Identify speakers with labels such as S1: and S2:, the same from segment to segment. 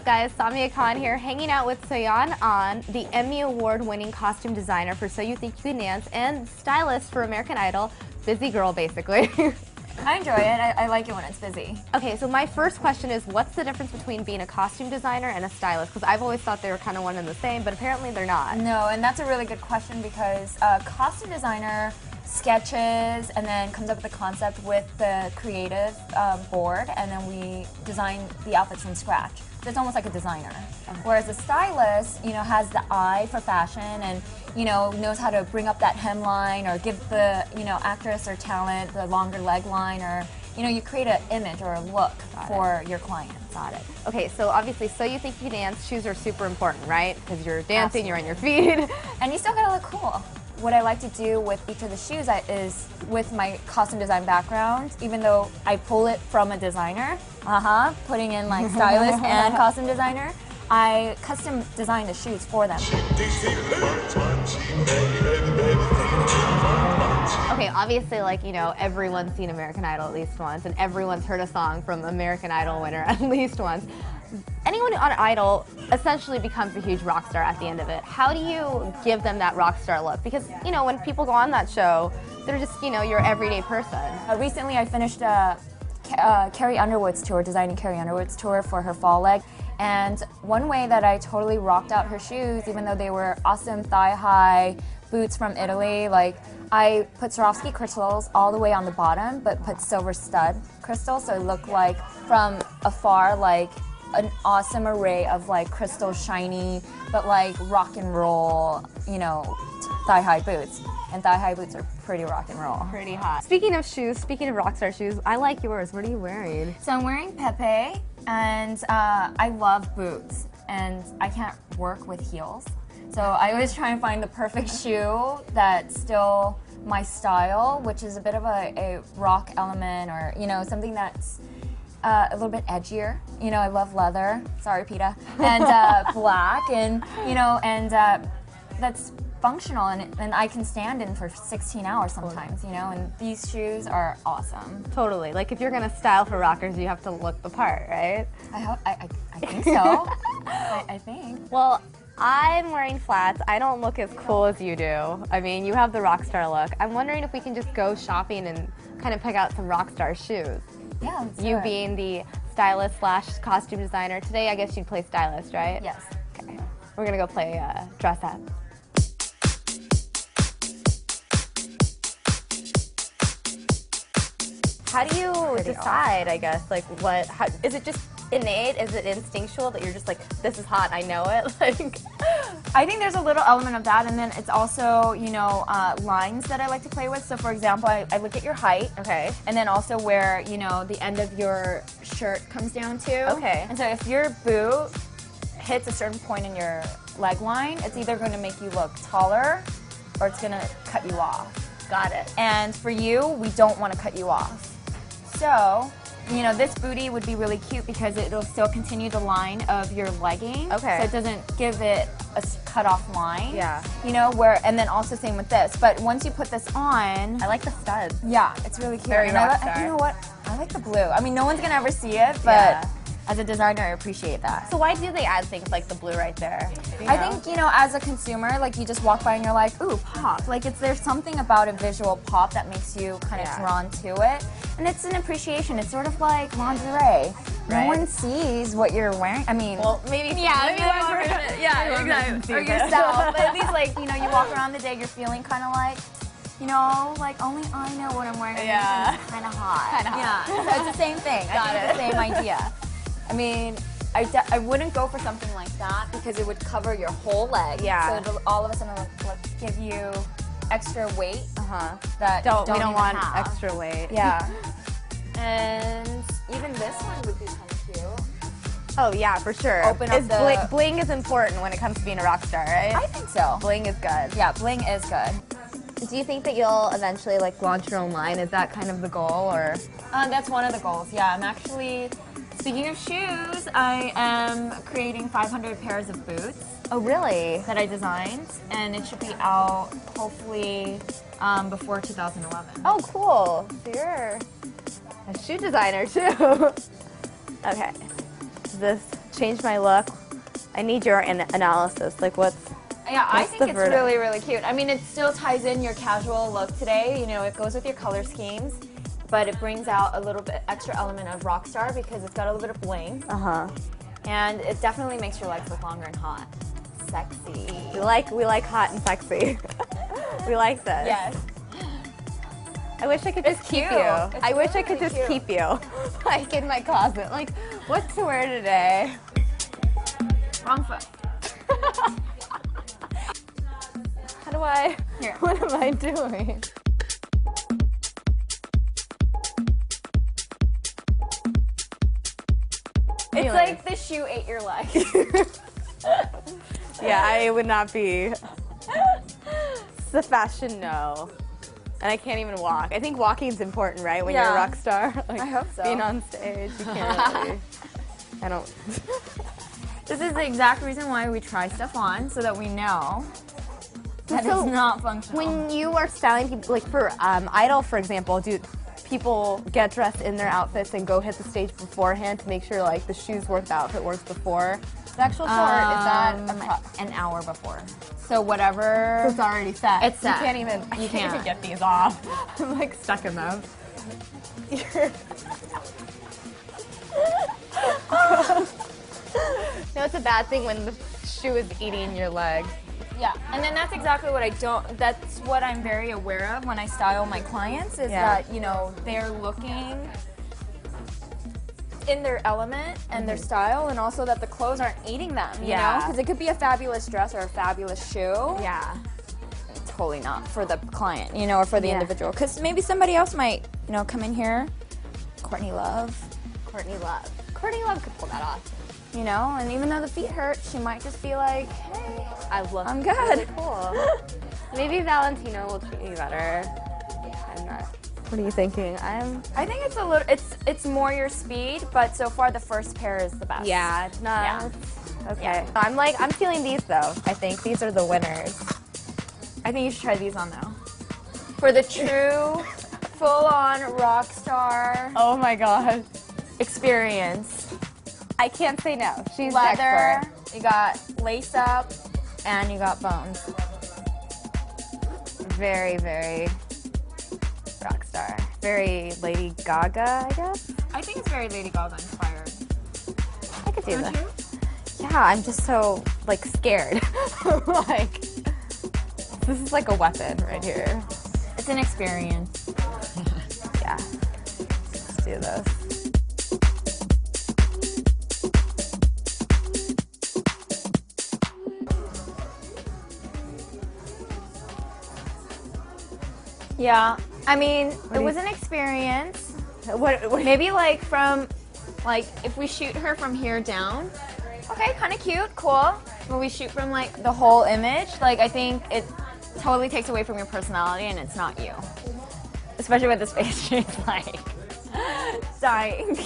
S1: guys? Samia Khan here, hanging out with Soyeon An, the Emmy Award-winning costume designer for So You Think You Can Dance and stylist for American Idol. Busy girl, basically.
S2: I enjoy it. I like it when it's busy.
S1: Okay, so my first question is, what's the difference between being a costume designer and a stylist? Because I've always thought they were kind of one and the same, but apparently they're not.
S2: No, and that's a really good question because a costume designer sketches and then comes up with a concept with the creative board, and then we design the outfits from scratch. So it's almost like a designer. Whereas a stylist, has the eye for fashion and, knows how to bring up that hemline or give the, actress or talent the longer leg line, or, you create an image or a look for your client.
S1: Got it. Okay, so obviously, So You Think You Can Dance, shoes are super important, right? Because you're dancing, you're on your feet.
S2: And you still gotta look cool. What I like to do with each of the shoes is, with my costume design background, even though I pull it from a designer, putting in like stylist and costume designer, I custom design the shoes for them.
S1: Okay, obviously, everyone's seen American Idol at least once, and everyone's heard a song from American Idol winner at least once. Anyone on Idol essentially becomes a huge rock star at the end of it. How do you give them that rock star look? Because, when people go on that show, they're just, your everyday person.
S2: Recently, I finished Carrie Underwood's tour, designing Carrie Underwood's tour for her fall leg. And one way that I totally rocked out her shoes, even though they were awesome thigh-high boots from Italy, I put Swarovski crystals all the way on the bottom, but put silver stud crystals, so it looked like from afar like an awesome array of crystal shiny, but rock and roll, thigh-high boots. And thigh-high boots are pretty rock and roll.
S1: Pretty hot. Speaking of shoes, speaking of rockstar shoes, I like yours. What are you wearing?
S2: So I'm wearing Pepe, and I love boots, and I can't work with heels. So I always try and find the perfect shoe that's still my style, which is a bit of a rock element, or something that's a little bit edgier. I love leather. Sorry, PETA. And black, and that's functional, and I can stand in for 16 hours sometimes. And these shoes are awesome.
S1: Totally. If you're gonna style for rockers, you have to look the part, right?
S2: I think so. I think.
S1: Well, I'm wearing flats. I don't look as cool as you do. I mean, you have the rock star look. I'm wondering if we can just go shopping and kind of pick out some rock star shoes.
S2: Yeah, let's do
S1: You
S2: it.
S1: being the stylist / costume designer. Today, I guess you'd play stylist, right?
S2: Yes.
S1: Okay. We're gonna go play dress up. How do you decide, I guess, is it just innate? Is it instinctual that you're just this is hot, I know it?
S2: I think there's a little element of that, and then it's also, lines that I like to play with. So for example, I look at your height.
S1: Okay.
S2: And then also where, the end of your shirt comes down to.
S1: Okay.
S2: And so if your boot hits a certain point in your leg line, it's either going to make you look taller or it's going to cut you off.
S1: Got it.
S2: And for you, we don't want to cut you off. So, this bootie would be really cute because it'll still continue the line of your legging.
S1: Okay.
S2: So it doesn't give it a cut-off line.
S1: Yeah.
S2: And then also same with this. But once you put this on,
S1: I like the studs.
S2: yeah, it's really cute.
S1: Very
S2: And
S1: rock star.
S2: you know what? I like the blue. I mean, no one's gonna ever see it, but
S1: Yeah.
S2: as a designer, I appreciate that.
S1: So why do they add things like the blue right there?
S2: I think, as a consumer, you just walk by and you're like, ooh, pop. There's something about a visual pop that makes you kind of drawn to it. And it's an appreciation. It's sort of like lingerie. No
S1: Right.
S2: one sees what you're wearing. I mean,
S1: Well, maybe
S2: or yourself. But at least, you walk around the day, you're feeling kind of only I know what I'm wearing.
S1: Yeah.
S2: It's kind of hot.
S1: Kinda hot.
S2: Yeah. So it's the same thing. I think it's the same idea. I mean, I wouldn't go for something like that because it would cover your whole leg.
S1: Yeah.
S2: So it'll all of a sudden give you extra weight that
S1: we
S2: don't
S1: don't
S2: even
S1: want
S2: have.
S1: extra weight.
S2: Yeah. And even this one would be kind of cute.
S1: Oh yeah, for sure.
S2: Open up the-
S1: bling is important when it comes to being a rock star, right?
S2: I think so.
S1: Bling is good.
S2: Yeah, bling is good.
S1: Do you think that you'll eventually launch your own line? Is that kind of the goal, or?
S2: That's one of the goals. Yeah, I'm actually, speaking of shoes, I am creating 500 pairs of boots.
S1: Oh really?
S2: That I designed, and it should be out hopefully before 2011.
S1: Oh cool. So you're a shoe designer too. Okay. This change my look. I need your analysis. Like, what's
S2: I
S1: what's
S2: think
S1: the
S2: it's
S1: verdict?
S2: really, really cute. I mean, it still ties in your casual look today. You know, it goes with your color schemes, but it brings out a little bit extra element of rock star because it's got a little bit of bling. And it definitely makes your legs look longer and hot. Sexy.
S1: We like hot and sexy. We like this.
S2: Yes.
S1: I wish I could just keep
S2: cute.
S1: you.
S2: It's
S1: I wish I could
S2: really
S1: just
S2: cute.
S1: keep you, like in my closet. Like, what to wear today?
S2: Wrong foot.
S1: How do I?
S2: Here.
S1: What am I doing?
S2: It's like the shoe ate your leg.
S1: Yeah, I would not be. It's the fashion no. And I can't even walk. I think walking's important, right? When you're a
S2: Yeah.
S1: rock star. Like,
S2: I hope so.
S1: Being on stage, you can't really. I don't.
S2: This is the exact reason why we try stuff on, so that we know that
S1: So,
S2: it's not functional.
S1: When you are styling people, like for Idol, for example, do people get dressed in their outfits and go hit the stage beforehand to make sure like the shoes work, the outfit works before the actual show, or is that
S2: an hour before? So whatever.
S1: it's already set?
S2: It's set.
S1: You can't even.
S2: You
S1: I can't even
S2: can't.
S1: get these off. I'm like stuck in them. No, it's a bad thing when the shoe is eating your leg.
S2: Yeah, and then that's exactly what that's what I'm very aware of when I style my clients is
S1: Yeah.
S2: that, you know, they're looking in their element and their style, and also that the clothes aren't eating them, you know?
S1: Yeah.
S2: Because it could be a fabulous dress or a fabulous shoe.
S1: Yeah.
S2: Totally not for the client, you know, or for the
S1: Yeah.
S2: individual. Because maybe somebody else might, you know, come in here. Courtney Love,
S1: Courtney Love. Courtney Love could pull that off.
S2: you know, and even though the feet hurt, she might just be like, hey,
S1: I look
S2: I'm good.
S1: really cool. Maybe Valentino will treat me better. I'm not. What are you thinking?
S2: I think it's a little, it's more your speed, but so far the first pair is the best.
S1: Yeah, it's not.
S2: Yeah.
S1: Okay. I'm feeling these though. I think these are the winners.
S2: I think you should try these on though. For the true, full-on rock star
S1: Oh my god.
S2: experience.
S1: I can't say no. She's the
S2: Leather,
S1: expert.
S2: you got lace up, and you got bones.
S1: Very, very rock star. Very Lady Gaga, I guess.
S2: I think it's very Lady Gaga inspired.
S1: I could do
S2: Don't
S1: that.
S2: you?
S1: Yeah, I'm just so like scared. Like this is like a weapon right here.
S2: It's an experience.
S1: Yeah. Let's do this.
S2: Yeah, I mean,
S1: do
S2: it
S1: you
S2: was an experience.
S1: What
S2: Maybe like from, like if we shoot her from here down, okay, kind of cute, cool. When we shoot from like the whole image, like I think it totally takes away from your personality and it's not you. Especially with this face, she's like dying.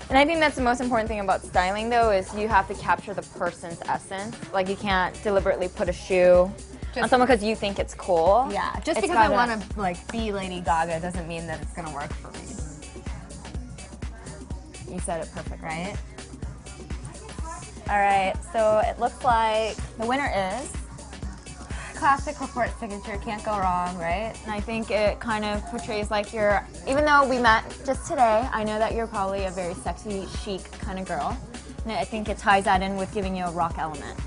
S2: And I think that's the most important thing about styling though, is you have to capture the person's essence. Like you can't deliberately put a shoe on someone because you think it's cool.
S1: Yeah, just
S2: It's
S1: because I
S2: gotta-
S1: want to like be Lady Gaga doesn't mean that it's gonna work for me. You said it perfect, right? All right, so it looks like
S2: The winner is,
S1: classic Laporte signature, can't go wrong, right?
S2: and I think it kind of portrays like you're, even though we met just today, I know that you're probably a very sexy, chic kind of girl. And I think it ties that in with giving you a rock element.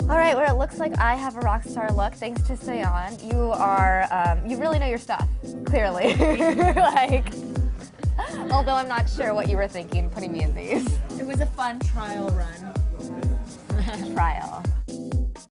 S1: All right, well, it looks like I have a rock star look thanks to Sayon. You are, you really know your stuff, clearly. Like, although I'm not sure what you were thinking putting me in these.
S2: It was a fun trial run.
S1: Trial.